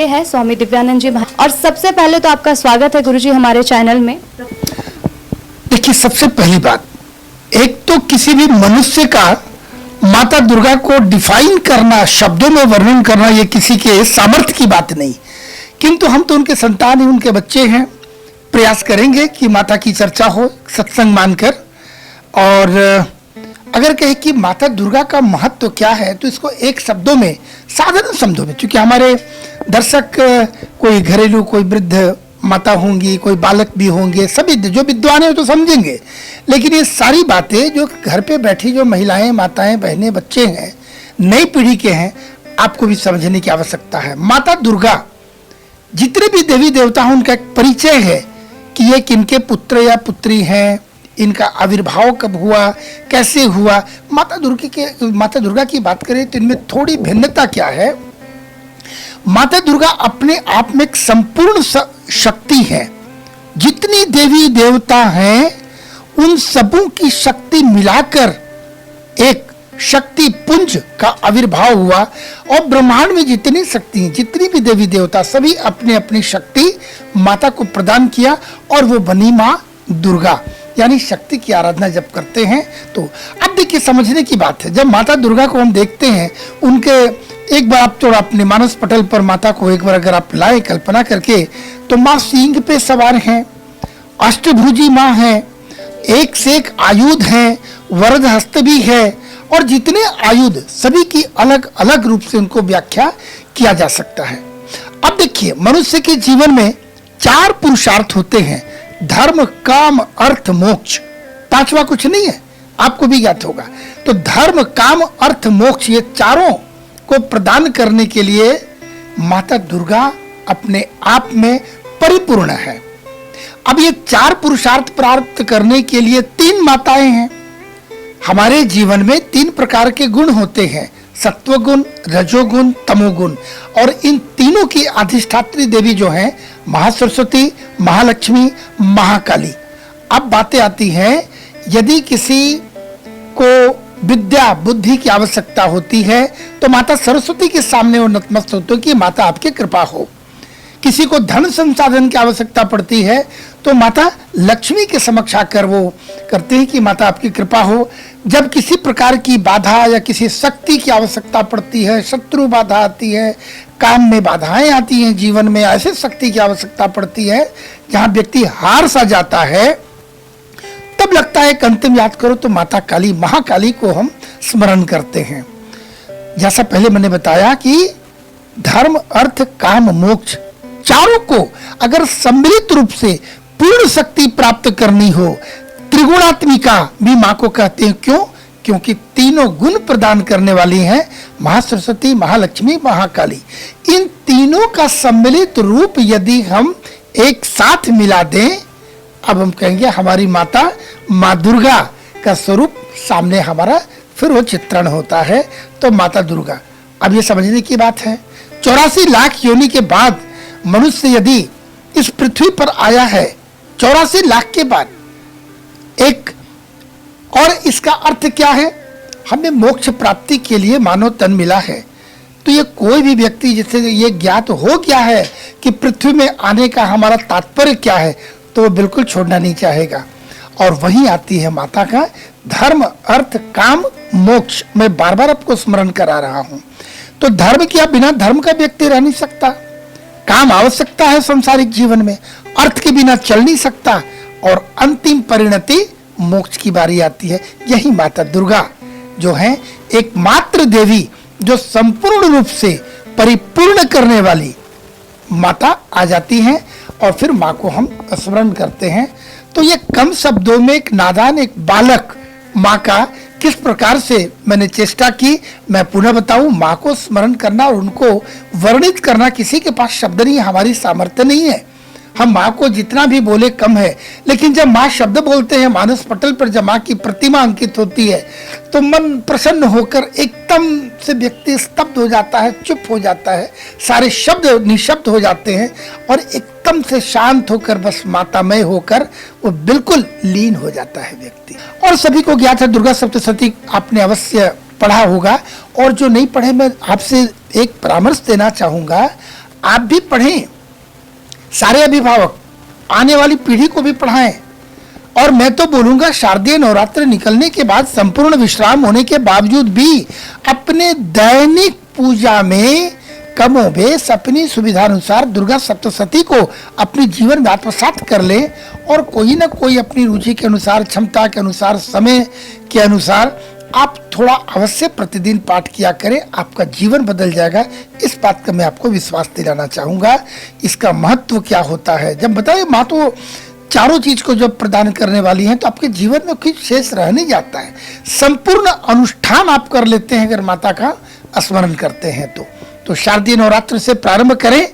है स्वामी दिव्यानंद जी और सबसे पहले तो आपका स्वागत है गुरुजी हमारे चैनल में। देखिए, सबसे पहली बात, एक तो किसी भी मनुष्य का माता दुर्गा को डिफाइन करना, शब्दों में वर्णन करना, ये किसी के सामर्थ्य की बात नहीं, किंतु हम तो उनके संतान हैं, उनके बच्चे हैं। प्रयास करेंगे कि माता की चर्चा हो सत्संग मानकर। और अगर कहे कि माता दुर्गा का महत्व क्या है, तो इसको एक शब्दों में, साधारण शब्दों में, क्योंकि हमारे दर्शक कोई घरेलू, कोई वृद्ध माता होंगी, कोई बालक भी होंगे, सभी जो विद्वान हैं तो समझेंगे। लेकिन ये सारी बातें जो घर पे बैठी जो महिलाएं, माताएं, बहनें, बच्चे हैं, नई पीढ़ी के हैं, आपको भी समझने की आवश्यकता है। माता दुर्गा, जितने भी देवी देवता हैं, उनका एक परिचय है कि ये किनके पुत्र या पुत्री हैं, इनका आविर्भाव कब हुआ, कैसे हुआ। माता दुर्गा की बात करें तो इनमें थोड़ी भिन्नता क्या है। माता दुर्गा अपने आप में एक संपूर्ण शक्ति है। जितनी देवी देवता हैं उन सबों की शक्ति मिलाकर एक शक्ति पुंज का आविर्भाव हुआ। और ब्रह्मांड में जितनी शक्ति, जितनी भी देवी देवता, सभी अपने अपनी शक्ति माता को प्रदान किया और वो बनी माँ दुर्गा। यानी शक्ति की आराधना जब करते हैं तो अब देखिए, समझने की बात है, जब माता दुर्गा को हम देखते हैं, उनके एक बार आप तो अपने मानस पटल पर माता को एक बार अगर आप लाए कल्पना करके, तो माँ सिंह पे सवार हैं, अष्टभुजी माँ हैं, एक से एक आयुध हैं, वरद हस्त भी है, और जितने आयुध सभी की अलग अलग रूप से उनको व्याख्या किया जा सकता है। अब देखिए, मनुष्य के जीवन में 4 पुरुषार्थ होते हैं, धर्म, काम, अर्थ, मोक्ष। 5वां कुछ नहीं है, आपको भी ज्ञात होगा। तो धर्म, काम, अर्थ, मोक्ष, ये चारों को प्रदान करने के लिए माता दुर्गा अपने आप में परिपूर्ण है। अब ये 4 पुरुषार्थ प्राप्त करने के लिए 3 माताएं हैं। हमारे जीवन में 3 प्रकार के गुण होते हैं, सत्वगुण, रजोगुण, तमोगुण। और इन तीनों की अधिष्ठात्री देवी जो हैं, महासरस्वती, महालक्ष्मी, महाकाली। अब बातें आती हैं, यदि किसी को विद्या बुद्धि की आवश्यकता होती है तो माता सरस्वती के सामने वो नतमस्तक होते हैं कि माता आपकी कृपा हो। किसी को धन संसाधन की आवश्यकता पड़ती है तो माता लक्ष्मी के समक्ष आकर वो करते हैं कि माता आपकी कृपा हो। जब किसी प्रकार की बाधा या किसी शक्ति की आवश्यकता पड़ती है, शत्रु बाधा आती है, काम में बाधाएं आती हैं, जीवन में ऐसे शक्ति की आवश्यकता पड़ती है जहां व्यक्ति हार सा जाता है, तब लगता है कि अंतिम याद करो तो माता काली, महाकाली को हम स्मरण करते हैं। जैसा पहले मैंने बताया कि धर्म, अर्थ, काम, मोक्ष, चारों को अगर सम्मिलित रूप से पूर्ण शक्ति प्राप्त करनी हो, त्रिगुणात्मिका भी माँ को कहते हैं। क्यों? क्योंकि तीनों गुण प्रदान करने वाली हैं, महासरस्वती, महालक्ष्मी, महाकाली। इन तीनों का सम्मिलित रूप यदि हम एक साथ मिला दें, अब हम कहेंगे हमारी माता माँ दुर्गा का स्वरूप सामने हमारा फिर वो चित्रण होता है। तो माता दुर्गा, अब ये समझने की बात है, 84 लाख योनि के बाद मनुष्य यदि इस पृथ्वी पर आया है, 84 लाख के बाद एक, और इसका अर्थ क्या है, हमें मोक्ष प्राप्ति के लिए मानव तन मिला है। तो ये कोई भी व्यक्ति जिसे ये ज्ञात हो गया है कि पृथ्वी में आने का हमारा तात्पर्य क्या है, तो वो बिल्कुल छोड़ना नहीं चाहेगा। और वहीं आती है माता का धर्म, अर्थ, काम, मोक्ष। मैं बार बार आपको स्मरण करा रहा हूं। तो धर्म किया, बिना धर्म का व्यक्ति रह नहीं सकता। काम आवश्यकता है संसारिक जीवन में, अर्थ के बिना चल नहीं सकता, और अंतिम परिणति मोक्ष की बारी आती है। यही माता दुर्गा जो है एकमात्र देवी, जो संपूर्ण रूप से परिपूर्ण करने वाली माता आ जाती हैं, और फिर माँ को हम स्मरण करते हैं। तो ये कम शब्दों में एक नादान, एक बालक माँ का किस प्रकार से मैंने चेष्टा की, मैं पुनः बताऊं, माँ को स्मरण करना और उनको वर्णित करना किसी के पास शब्द नहीं है, हमारी सामर्थ्य नहीं है। हम माँ को जितना भी बोले कम है। लेकिन जब माँ शब्द बोलते हैं, मानस पटल पर जब माँ की प्रतिमा अंकित होती है, तो मन प्रसन्न होकर एकदम से व्यक्ति स्तब्ध हो जाता है, चुप हो जाता है, सारे शब्द निशब्द हो जाते हैं, और एकदम से शांत होकर बस मातामय होकर वो बिल्कुल लीन हो जाता है व्यक्ति। और सभी को ज्ञात है, दुर्गा सप्तशती आपने अवश्य पढ़ा होगा, और जो नहीं पढ़े, मैं आपसे एक परामर्श देना चाहूँगा। आप भी पढ़ें, सारे अभिभावक आने वाली पीढ़ी को भी पढ़ाएं। और मैं तो बोलूंगा शारदीय नवरात्र निकलने के बाद संपूर्ण विश्राम होने के बावजूद भी अपने दैनिक पूजा में कमोबेश अपनी सुविधा अनुसार दुर्गा सप्तशती को अपनी जीवन में आत्मसात कर ले और कोई ना कोई अपनी रुचि के अनुसार, क्षमता के अनुसार, समय के अनुसार आप थोड़ा अवश्य प्रतिदिन पाठ किया करें। आपका जीवन बदल जाएगा, इस बात का मैं आपको विश्वास दिलाना चाहूँगा। इसका महत्व क्या होता है, जब बताइए माँ तो चारों चीज को जब प्रदान करने वाली हैं तो आपके जीवन में कुछ शेष रह नहीं जाता है। संपूर्ण अनुष्ठान आप कर लेते हैं अगर माता का स्मरण करते हैं तो शारदीय नवरात्र से प्रारंभ करें।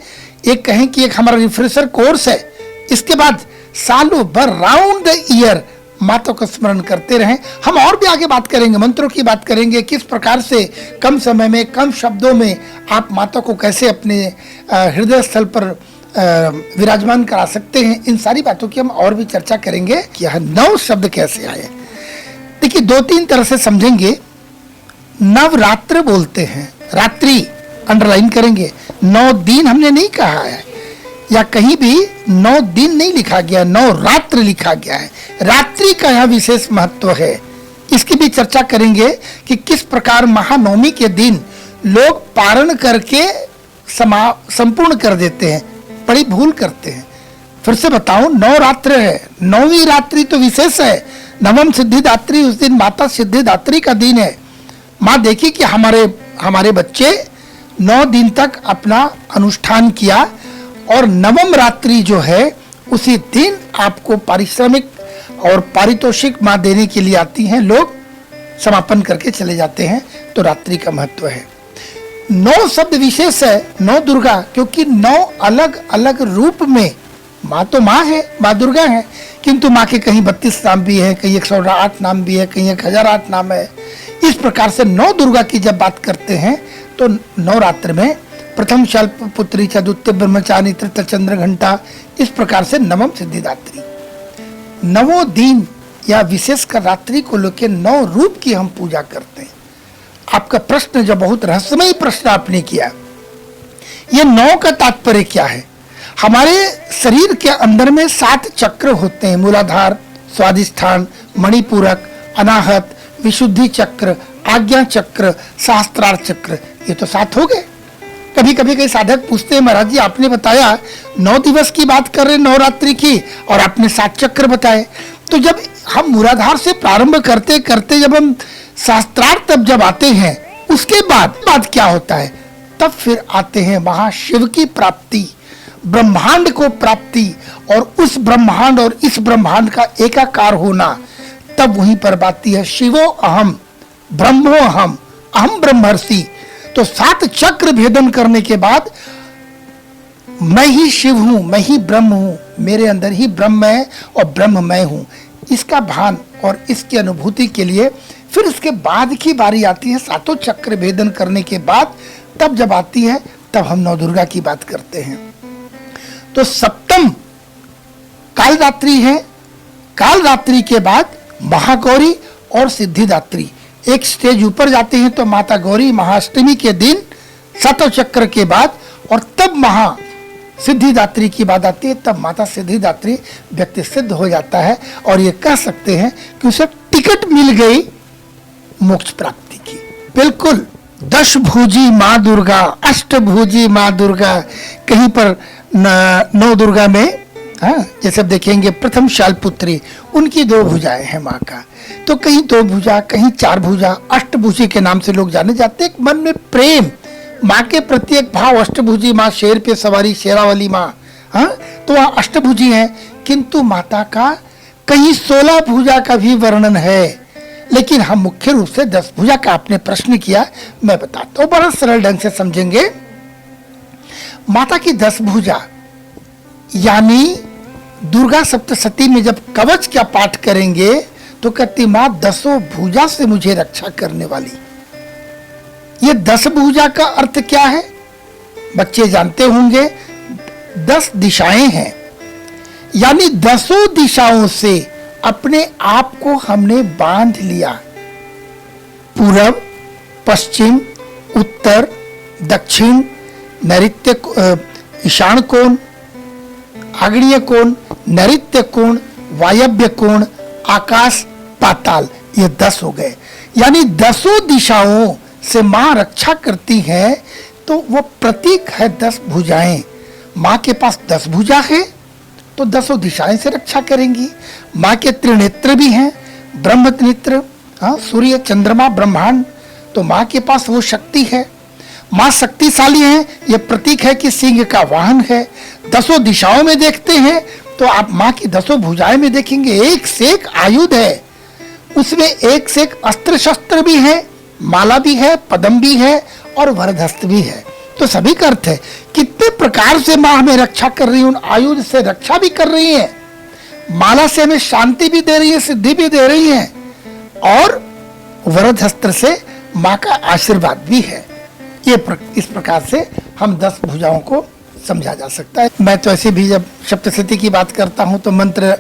एक कहें कि एक हमारा रिफ्रेशर कोर्स है, इसके बाद सालों भर राउंड द ईयर माता का स्मरण करते रहें। हम और भी आगे बात करेंगे, मंत्रों की बात करेंगे, किस प्रकार से कम समय में कम शब्दों में आप माता को कैसे अपने हृदय स्थल पर विराजमान करा सकते हैं। इन सारी बातों की हम और भी चर्चा करेंगे कि यह 9 शब्द कैसे आए। देखिए 2-3 तरह से समझेंगे। नवरात्र बोलते हैं, रात्रि अंडरलाइन करेंगे, 9 दिन हमने नहीं कहा है, या कहीं भी 9 दिन नहीं लिखा गया, 9 रात्र लिखा गया है। रात्रि का यहाँ विशेष महत्व है, इसकी भी चर्चा करेंगे कि किस प्रकार महानवमी के दिन लोग पारण करके संपूर्ण कर देते हैं, बड़ी भूल करते हैं। फिर से बताऊं, 9 रात्र है, 9वीं रात्रि तो विशेष है। नवम सिद्धिदात्री, उस दिन माता सिद्धिदात्री का दिन है। माँ देखी कि हमारे बच्चे 9 दिन तक अपना अनुष्ठान किया और नवम रात्रि जो है उसी दिन आपको पारिश्रमिक और पारितोषिक माँ देने के लिए आती हैं, लोग समापन करके चले जाते हैं। तो रात्रि का महत्व है। 9 शब्द विशेष है, 9 दुर्गा, क्योंकि 9 अलग अलग रूप में माँ तो माँ है, माँ दुर्गा है, किंतु माँ के कहीं 32 नाम भी है, कहीं 108 नाम भी है, कहीं 1008 नाम है। इस प्रकार से 9 दुर्गा की जब बात करते हैं तो नवरात्र में प्रथम शैलपुत्री, चतुर्थ ब्रह्मचारिणी, तृतीय चंद्र घंटा, इस प्रकार से नवम सिद्धिदात्री। 9 दिन या विशेषकर रात्रि को लेकर 9 रूप की हम पूजा करते हैं। आपका प्रश्न जो बहुत रहस्यमय प्रश्न आपने किया, ये 9 का तात्पर्य क्या है? हमारे शरीर के अंदर में 7 चक्र होते हैं, मूलाधार, स्वादिष्ठान, मणिपूरक, अनाहत, विशुद्धि चक्र, आज्ञा चक्र, सहस्त्रार चक्र। ये तो 7 हो गए। कभी कई साधक पूछते हैं, महाराज जी आपने बताया 9 दिवस की बात कर रहे, नवरात्रि की, और आपने 7 चक्र बताए। तो जब हम मूलाधार से प्रारंभ करते करते जब हम शास्त्रार्थ तब जब आते हैं, उसके बाद क्या होता है? तब फिर आते हैं महाशिव की प्राप्ति, ब्रह्मांड को प्राप्ति, और उस ब्रह्मांड और इस ब्रह्मांड का एकाकार होना। तब वहीं पर बात है शिवो अहम ब्रह्मो अहम, अहम ब्रह्मर्षि। तो 7 चक्र भेदन करने के बाद मैं ही शिव हूं, मैं ही ब्रह्म हूं, मेरे अंदर ही ब्रह्म है और ब्रह्म मैं हूं, इसका भान और इसकी अनुभूति के लिए फिर उसके बाद की बारी आती है 7 चक्र भेदन करने के बाद। तब जब आती है तब हम 9 दुर्गा की बात करते हैं। तो सप्तम कालरात्रि है, कालरात्रि के बाद महागौरी और सिद्धिदात्री एक स्टेज ऊपर जाते हैं। तो माता गौरी महाअष्टमी के दिन 7 चक्र के बाद, और तब महा सिद्धिदात्री की बात आती है। तब माता सिद्धिदात्री व्यक्ति सिद्ध हो जाता है और ये कह सकते हैं कि उसे टिकट मिल गई मोक्ष प्राप्ति की। बिल्कुल 10 भुजी माँ दुर्गा, अष्टभुजी माँ दुर्गा, कहीं पर 9 दुर्गा में, हाँ, जैसे देखेंगे प्रथम शैलपुत्री, उनकी 2 भुजाएं हैं माँ का। तो कहीं 2 भुजा, कहीं 4 भुजा, अष्टभुजी के नाम से लोग जाने जाते हैं। मन में प्रेम, माँ के प्रति एक भाव। अष्टभुजी माँ, शेर पे सवारी, शेरावाली माँ, हाँ, तो वहाँ अष्टभुजी है। किंतु माता का कहीं 16 भुजा का भी वर्णन है, लेकिन हम मुख्य रूप से 10 भुजा का आपने प्रश्न किया, मैं बताता हूँ, बड़ा सरल ढंग से समझेंगे। माता की 10 भुजा, यानी दुर्गा सप्तशती में जब कवच का पाठ करेंगे तो कहती माँ 10 भुजा से मुझे रक्षा करने वाली। ये 10 भुजा का अर्थ क्या है? बच्चे जानते होंगे, 10 दिशाएं हैं, यानी 10 दिशाओं से अपने आप को हमने बांध लिया। पूरब, पश्चिम, उत्तर, दक्षिण, नैऋत्य, ईशान कोण, आग्नेय कोण, नैऋत्य कोण, वायव्य कोण, आकाश, पाताल, ये 10 हो गए। यानी 10 दिशाओं से मां रक्षा करती है। तो वो प्रतीक है 10 भुजाएं। मां के पास 10 भुजा है तो 10 दिशाएं से रक्षा करेंगी। मां के त्रिनेत्र भी हैं, ब्रह्म नेत्र, हाँ, सूर्य, चंद्रमा, ब्रह्मांड। तो मां के पास वो शक्ति है। मां शक्तिशाली है, ये प्रतीक है कि सिंह का वाहन है। 10 दिशाओं में देखते हैं तो आप मां की 10 भुजाएं में देखेंगे, एक से एक आयुध है, उसमें एक से एक अस्त्र शस्त्र भी है, माला भी है, पदम भी है और वरदहस्त भी है। तो सभी का अर्थ है कितने प्रकार से मां हमें रक्षा कर रही है, उन आयुध से रक्षा भी कर रही है, माला से हमें शांति भी दे रही है, सिद्धि भी दे रही है और वरदहस्त से मां का आशीर्वाद भी है। इस प्रकार से हम 10 भुजाओं को समझा जा सकता है। मैं तो ऐसे भी जब सप्तशती की बात करता हूं तो मंत्र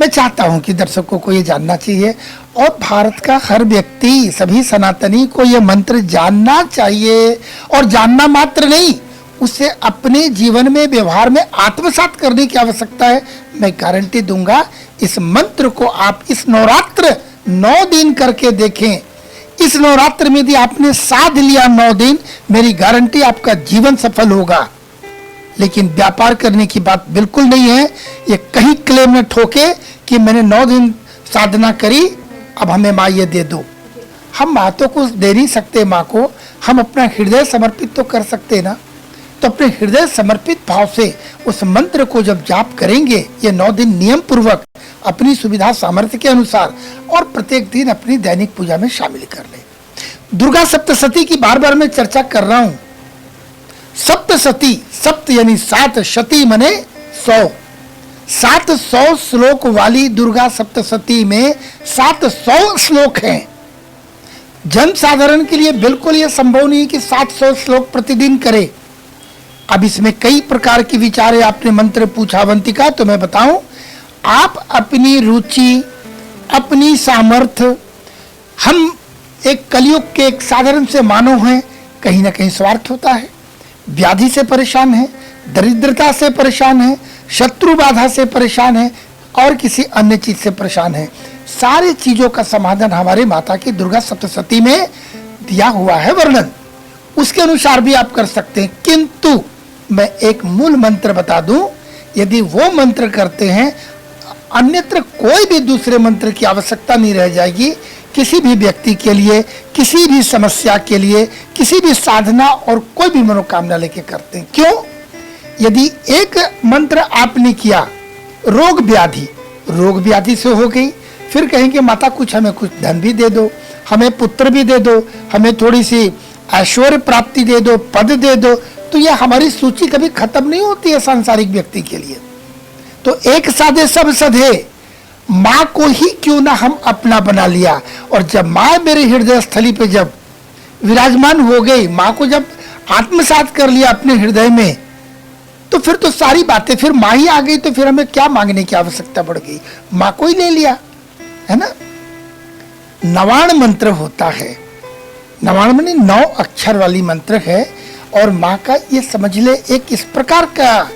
मैं चाहता हूं कि दर्शकों को ये जानना चाहिए और भारत का हर व्यक्ति, सभी सनातनी को ये मंत्र जानना चाहिए। और जानना मात्र नहीं, उसे अपने जीवन में, व्यवहार में आत्मसात करने की आवश्यकता है। मैं गारंटी दूंगा, इस मंत्र को आप इस नवरात्र 9 दिन करके देखें। इस नवरात्र में यदि आपने साध लिया 9 दिन, मेरी गारंटी आपका जीवन सफल होगा। लेकिन व्यापार करने की बात बिल्कुल नहीं है। ये कहीं क्लेम न ठोके कि मैंने 9 दिन साधना करी, अब हमें माँ ये दे दो। हम माँ तो कुछ दे नहीं सकते माँ को, हम अपना हृदय समर्पित तो कर सकते ना। तो अपने हृदय समर्पित भाव से उस मंत्र को जब जाप करेंगे, ये 9 दिन नियम पूर्वक अपनी सुविधा सामर्थ्य के अनुसार और प्रत्येक दिन अपनी दैनिक पूजा में शामिल कर ले। दुर्गा सप्तशती की बार बार मैं चर्चा कर रहा हूं। सप्तशती, सप्त यानी 7, शती मने 100, 700 श्लोक वाली दुर्गा सप्तशती में 700 श्लोक हैं। जन साधारण के लिए बिल्कुल यह संभव नहीं कि 700 श्लोक प्रतिदिन करे। अब इसमें कई प्रकार की विचार है। आपने मंत्र पूछा अवंतिका, तो मैं बताऊं, आप अपनी रुचि, अपनी सामर्थ्य, हम एक कलयुग के एक साधारण से मानव हैं, कहीं ना कहीं स्वार्थ होता है। व्याधि से परेशान है, दरिद्रता से परेशान है, शत्रु बाधा से परेशान है और किसी अन्य चीज से परेशान है। सारी चीजों का समाधान हमारे माता की दुर्गा सप्तशती में दिया हुआ है वर्णन, उसके अनुसार भी आप कर सकते हैं। किंतु मैं एक मूल मंत्र बता दूं, यदि वो मंत्र करते हैं, अन्यत्र कोई भी दूसरे मंत्र की आवश्यकता नहीं रह जाएगी। किसी भी व्यक्ति के लिए, किसी भी समस्या के लिए, किसी भी साधना और कोई भी मनोकामना लेके करते हैं। क्यों? यदि एक मंत्र आपने किया, रोग व्याधि से हो गई, फिर कहेंगे माता कुछ हमें कुछ धन भी दे दो, हमें पुत्र भी दे दो, हमें थोड़ी सी ऐश्वर्य प्राप्ति दे दो, पद दे दो, तो यह हमारी सूची कभी खत्म नहीं होती है सांसारिक व्यक्ति के लिए। तो एक साधे सब सधे, माँ को ही क्यों ना हम अपना बना लिया। और जब माँ मेरे हृदय स्थली पे जब विराजमान हो गई, माँ को जब आत्मसात कर लिया अपने हृदय में, तो फिर तो सारी बातें, फिर माँ ही आ गई, तो फिर हमें क्या मांगने की आवश्यकता पड़ गई, माँ को ही ले लिया, है ना। नवाण मंत्र होता है, नवाण माने 9 अक्षर वाली मंत्र है। और माँ का ये समझ ले एक इस प्रकार का,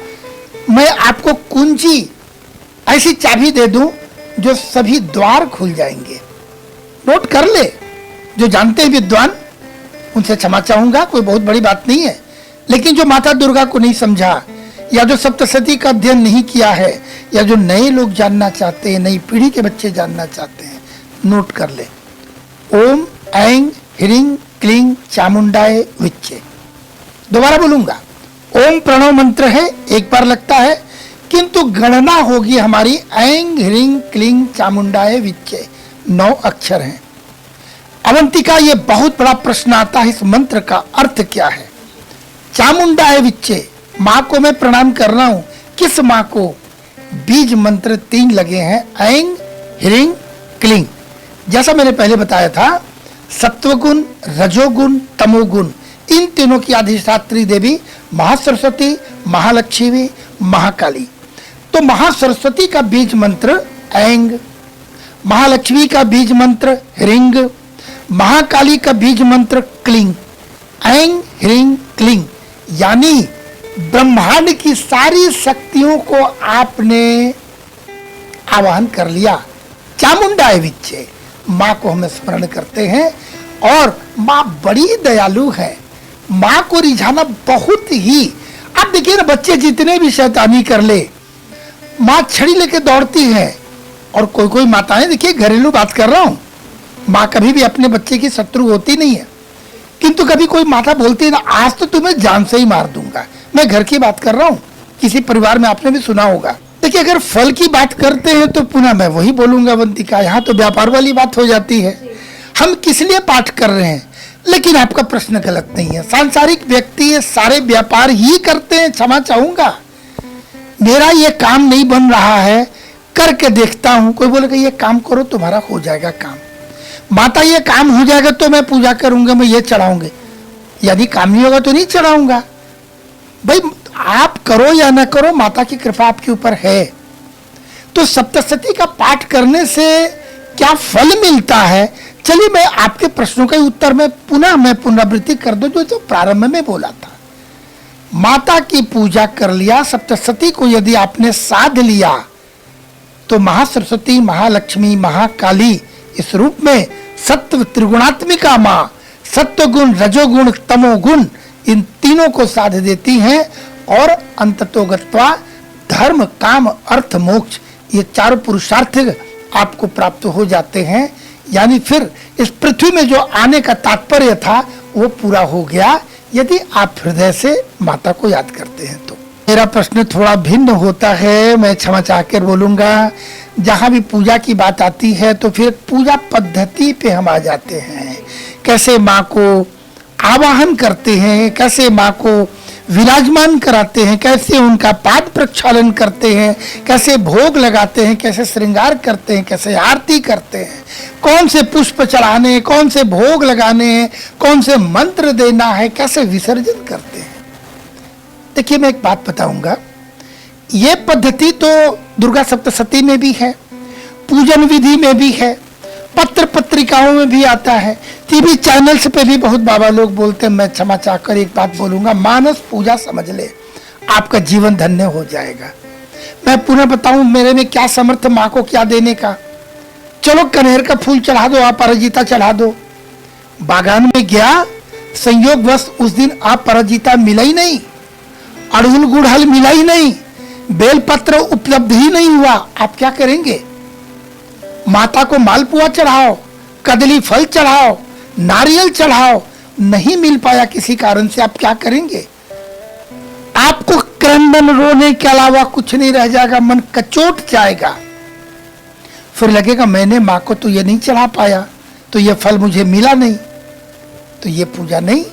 मैं आपको कुंजी, ऐसी चाबी दे दूं जो सभी द्वार खुल जाएंगे। नोट कर ले, जो जानते हैं विद्वान उनसे क्षमा चाहूंगा, कोई बहुत बड़ी बात नहीं है। लेकिन जो माता दुर्गा को नहीं समझा, या जो सप्तशती का अध्ययन नहीं किया है, या जो नए लोग जानना चाहते हैं, नई पीढ़ी के बच्चे जानना चाहते हैं, नोट कर ले। ओम ऐं ह्रीं क्लीं चामुंडाय विच्चे। दोबारा बोलूंगा, ओम प्रणव मंत्र है, एक बार लगता है, किंतु गणना होगी हमारी ऐं ह्रीं क्लीं चामुंडाय विच्चे। 9 अक्षर हैं। अवंतिका, ये बहुत बड़ा प्रश्न आता है, इस मंत्र का अर्थ क्या है। चामुंडाय विच्चे, माँ को मैं प्रणाम कर रहा हूं। किस माँ को? बीज मंत्र 3 लगे हैं, ऐं ह्रीं क्लीं। जैसा मैंने पहले बताया था, सत्वगुण, रजोगुण, तमोगुण, इन तीनों की अधिष्ठात्री देवी महासरस्वती, महालक्ष्मी, महाकाली। तो महासरस्वती का बीज मंत्र ऐंग, महालक्ष्मी का बीज मंत्र ह्रींग, महाकाली का बीज मंत्र क्लीं। ऐं ह्रीं क्लीं, यानी ब्रह्मांड की सारी शक्तियों को आपने आवाहन कर लिया। चामुंडा विच्चे माँ को हम स्मरण करते हैं और माँ बड़ी दयालु है। माँ को रिझाना बहुत ही, आप देखिए ना, बच्चे जितने भी शैतानी कर ले, माँ छड़ी लेके दौड़ती है। और कोई कोई माताएं, देखिए घरेलू बात कर रहा हूं, माँ कभी भी अपने बच्चे की शत्रु होती नहीं है, किंतु कभी कोई माता बोलती है ना, आज तो तुम्हें जान से ही मार दूंगा। मैं घर की बात कर रहा हूँ, किसी परिवार में आपने भी सुना होगा। देखिए अगर फल की बात करते हैं तो पुनः मैं वही बोलूंगा वंतिका, यहाँ तो व्यापार वाली बात हो जाती है। हम किस लिए पाठ कर रहे हैं? लेकिन आपका प्रश्न गलत नहीं है। सांसारिक व्यक्ति ये सारे व्यापार ही करते हैं। क्षमा चाहूंगा, मेरा ये काम नहीं बन रहा है, करके देखता हूं। कोई बोलेगा ये काम करो तुम्हारा हो जाएगा काम, माता ये काम हो जाएगा तो मैं पूजा करूंगा, मैं ये चढ़ाऊंगी, यदि काम नहीं होगा तो नहीं चढ़ाऊंगा। भाई आप करो या ना करो, माता की कृपा आपके ऊपर है। तो सप्तशती का पाठ करने से क्या फल मिलता है? चलिए मैं आपके प्रश्नों का उत्तर में मैं पुनरावृत्ति कर दूं जो प्रारंभ में बोला था। माता की पूजा कर लिया, सप्तशती को यदि आपने साध लिया तो महासरस्वती, महालक्ष्मी, महाकाली इस रूप में सत्व त्रिगुणात्मिका माँ, सत्वगुण, रजोगुण, तमोगुण, इन तीनों को साध देती हैं और अंततोगत्वा धर्म, काम, अर्थ, मोक्ष, ये चारों पुरुषार्थ आपको प्राप्त हो जाते हैं। यानी फिर इस पृथ्वी में जो आने का तात्पर्य था वो पूरा हो गया, यदि आप हृदय से माता को याद करते हैं तो। मेरा प्रश्न थोड़ा भिन्न होता है, मैं क्षमा चाहकर बोलूंगा। जहां भी पूजा की बात आती है तो फिर पूजा पद्धति पे हम आ जाते हैं। कैसे माँ को आवाहन करते हैं, कैसे माँ को विराजमान कराते हैं, कैसे उनका पाद प्रक्षालन करते हैं, कैसे भोग लगाते हैं, कैसे श्रृंगार करते हैं, कैसे आरती करते हैं, कौन से पुष्प चढ़ाने, कौन से भोग लगाने हैं, कौन से मंत्र देना है, कैसे विसर्जन करते हैं। देखिए मैं एक बात बताऊंगा, ये पद्धति तो दुर्गा सप्तशती में भी है, पूजन विधि में भी है, पत्र पत्रिकाओं में भी आता है, टीवी चैनल्स पे भी बहुत बाबा लोग बोलते हैं। मैं क्षमा चाहकर एक बात बोलूंगा, मानस पूजा समझ ले, आपका जीवन धन्य हो जाएगा। मैं पुनः बताऊं मेरे में क्या समर्थ, माँ को क्या देने का। चलो कनेर का फूल चढ़ा दो, आप अपराजिता चढ़ा दो। बागान में गया, संयोगवश उस दिन आप अपराजिता मिला ही नहीं, अड़हुल गुड़हल मिला ही नहीं, बेलपत्र उपलब्ध ही नहीं हुआ, आप क्या करेंगे? माता को मालपुआ चढ़ाओ, कदली फल चढ़ाओ, नारियल चढ़ाओ, नहीं मिल पाया किसी कारण से, आप क्या करेंगे? आपको क्रंदन रोने के अलावा कुछ नहीं रह जाएगा, मन कचोट जाएगा। फिर लगेगा मैंने माँ को तो ये नहीं चढ़ा पाया, तो ये फल मुझे मिला नहीं, तो ये पूजा नहीं।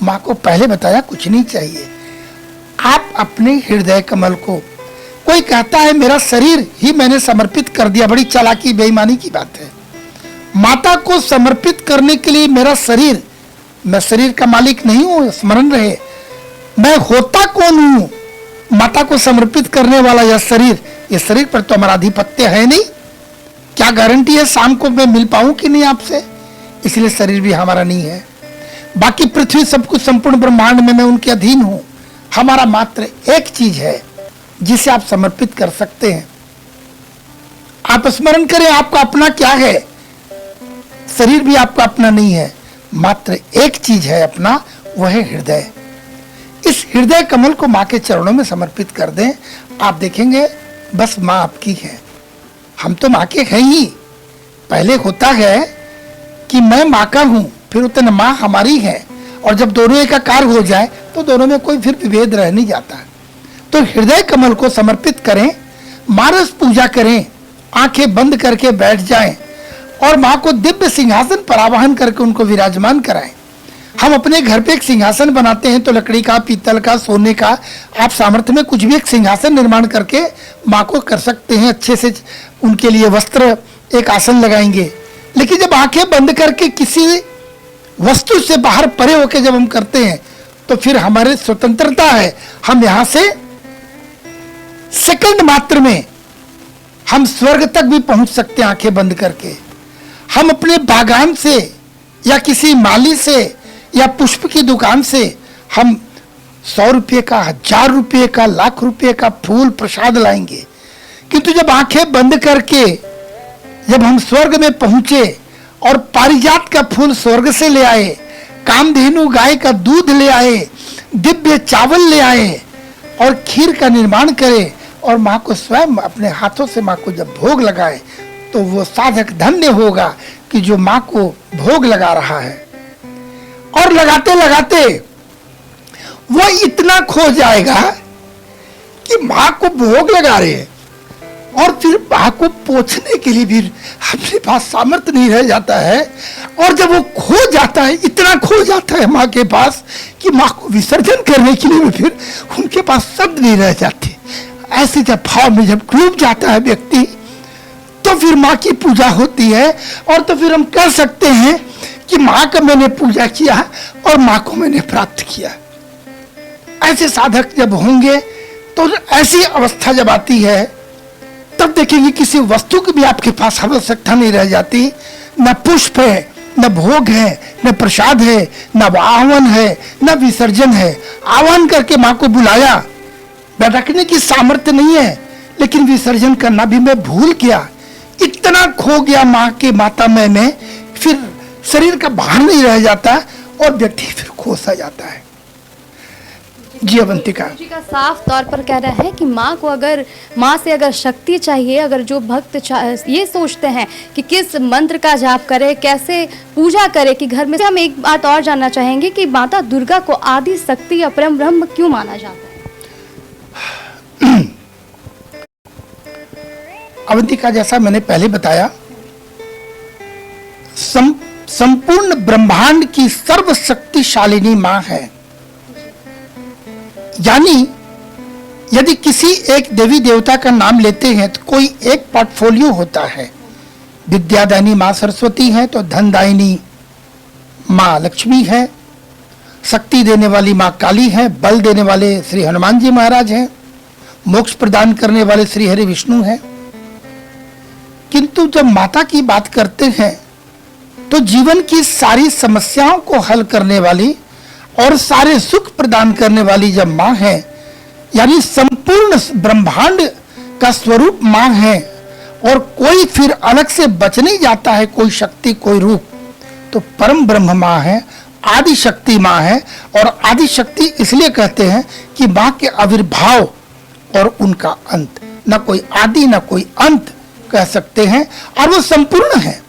माँ को पहले बताया कुछ नहीं चाहिए। आप अपने हृदय कमल को, कोई कहता है मेरा शरीर ही मैंने समर्पित कर दिया, बड़ी चालाकी बेईमानी की बात है। माता को समर्पित करने के लिए मेरा शरीर, मैं शरीर का मालिक नहीं हूं, स्मरण रहे। मैं होता कौन हूं? माता को समर्पित करने वाला यह शरीर, इस शरीर पर तो हमारा आधिपत्य है नहीं। क्या गारंटी है शाम को मैं मिल पाऊं कि नहीं आपसे? इसलिए शरीर भी हमारा नहीं है। बाकी पृथ्वी सब कुछ संपूर्ण ब्रह्मांड में मैं उनके अधीन हूं। हमारा मात्र एक चीज है जिसे आप समर्पित कर सकते हैं। आप स्मरण करें आपका अपना क्या है। शरीर भी आपका अपना नहीं है, मात्र एक चीज है अपना, वह है हृदय। इस हृदय कमल को माँ के चरणों में समर्पित कर दें, आप देखेंगे बस माँ आपकी है। हम तो माँ के हैं ही। पहले होता है कि मैं माँ का हूं, फिर उतना माँ हमारी है, और जब दोनों एकाकार हो जाए तो दोनों में कोई फिर विभेद रह नहीं जाता। तो हृदय कमल को समर्पित करें, मानस पूजा करें, आंखें बंद करके बैठ जाएं और माँ को दिव्य सिंहासन पर आवाहन करके उनको विराजमान कराएं। हम अपने घर पे एक सिंहासन बनाते हैं तो लकड़ी का, पीतल का, सोने का, आप सामर्थ्य में कुछ भी एक सिंहासन निर्माण करके माँ को कर सकते हैं। अच्छे से उनके लिए वस्त्र, एक आसन लगाएंगे। लेकिन जब आंखें बंद करके किसी वस्तु से बाहर परे होकर जब हम करते हैं तो फिर हमारी स्वतंत्रता है, हम यहां से सेकंड मात्र में हम स्वर्ग तक भी पहुंच सकते हैं आंखें बंद करके। हम अपने बागान से या किसी माली से या पुष्प की दुकान से हम 100 रुपये का, 1000 रुपये का, लाख रुपये का फूल प्रसाद लाएंगे, किंतु जब आंखें बंद करके जब हम स्वर्ग में पहुंचे और पारिजात का फूल स्वर्ग से ले आए, कामधेनु गाय का दूध ले आए, दिव्य चावल ले आए और खीर का निर्माण करे और माँ को स्वयं अपने हाथों से माँ को जब भोग लगाए, तो वो साधक धन्य होगा कि जो माँ को भोग लगा रहा है। और लगाते लगाते वो इतना खो जाएगा कि माँ को भोग लगा रहे हैं और फिर माँ को पोंछने के लिए भी अपने पास सामर्थ्य नहीं रह जाता है। और जब वो खो जाता है, इतना खो जाता है माँ के पास कि माँ को विसर्जन करने के लिए भी फिर उनके पास शब्द नहीं रह जाते। ऐसे जब भाव में जब डूब जाता है व्यक्ति, तो फिर माँ की पूजा होती है और तो फिर हम कह सकते हैं कि माँ का मैंने पूजा किया और माँ को मैंने प्राप्त किया। ऐसे साधक जब होंगे तो ऐसी अवस्था जब आती है, तब देखेंगे किसी वस्तु की भी आपके पास आवश्यकता नहीं रह जाती। न पुष्प है, न भोग है, न प्रसाद है, न आह्वान है, न विसर्जन है। आह्वान करके माँ को बुलाया, रखने की सामर्थ्य नहीं है, लेकिन विसर्जन करना भी मैं भूल गया। इतना खो गया माँ के माता में, फिर शरीर का भार नहीं रह जाता और व्यक्ति फिर खोसा जाता है। जी अवंतिका जी का साफ तौर पर कह रहा है कि माँ को अगर माँ से अगर शक्ति चाहिए, अगर जो भक्त ये सोचते हैं कि किस मंत्र का जाप करे, कैसे पूजा करे कि घर में, हम एक बात और जानना चाहेंगे कि माता दुर्गा को आदि शक्ति या परम ब्रह्म क्यों माना जाता है? अवंतिका, जैसा मैंने पहले बताया, संपूर्ण ब्रह्मांड की सर्वशक्तिशालिनी माँ है। यानी यदि किसी एक देवी देवता का नाम लेते हैं तो कोई एक पोर्टफोलियो होता है। विद्यादायिनी माँ सरस्वती है तो धनदायिनी माँ लक्ष्मी है, शक्ति देने वाली माँ काली है, बल देने वाले श्री हनुमान जी महाराज हैं, मोक्ष प्रदान करने वाले श्री हरि विष्णु हैं। किंतु जब माता की बात करते हैं तो जीवन की सारी समस्याओं को हल करने वाली और सारे सुख प्रदान करने वाली जब माँ है, यानी संपूर्ण ब्रह्मांड का स्वरूप माँ है और कोई फिर अलग से बच नहीं जाता है, कोई शक्ति कोई रूप, तो परम ब्रह्म माँ है, आदि शक्ति माँ है। और आदि शक्ति इसलिए कहते हैं कि माँ के आविर्भाव और उनका अंत, न कोई आदि न कोई अंत कह सकते हैं, और वो संपूर्ण है।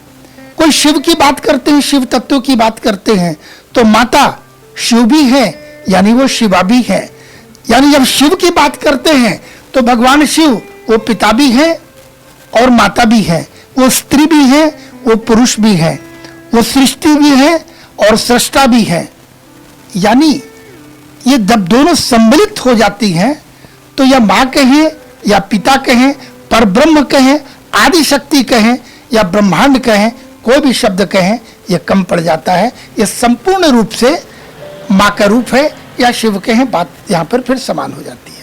कोई शिव की बात करते हैं, शिव तत्व की बात करते हैं, तो माता शिव भी है, यानी वो शिवा भी है। यानी जब शिव की बात करते हैं तो भगवान शिव वो पिता भी है और माता भी है, वो स्त्री भी है, वो पुरुष भी है, वो सृष्टि भी है और सृष्टा भी है। यानी ये जब दोनों सम्मिलित हो जाती हैं तो या माँ कहें या पिता कहें, परब्रह्म कहें, आदि शक्ति कहें या ब्रह्मांड कहें, कोई भी शब्द कहें, यह कम पड़ जाता है। ये संपूर्ण रूप से माँ का रूप है या शिव कहें, बात यहाँ पर फिर समान हो जाती है।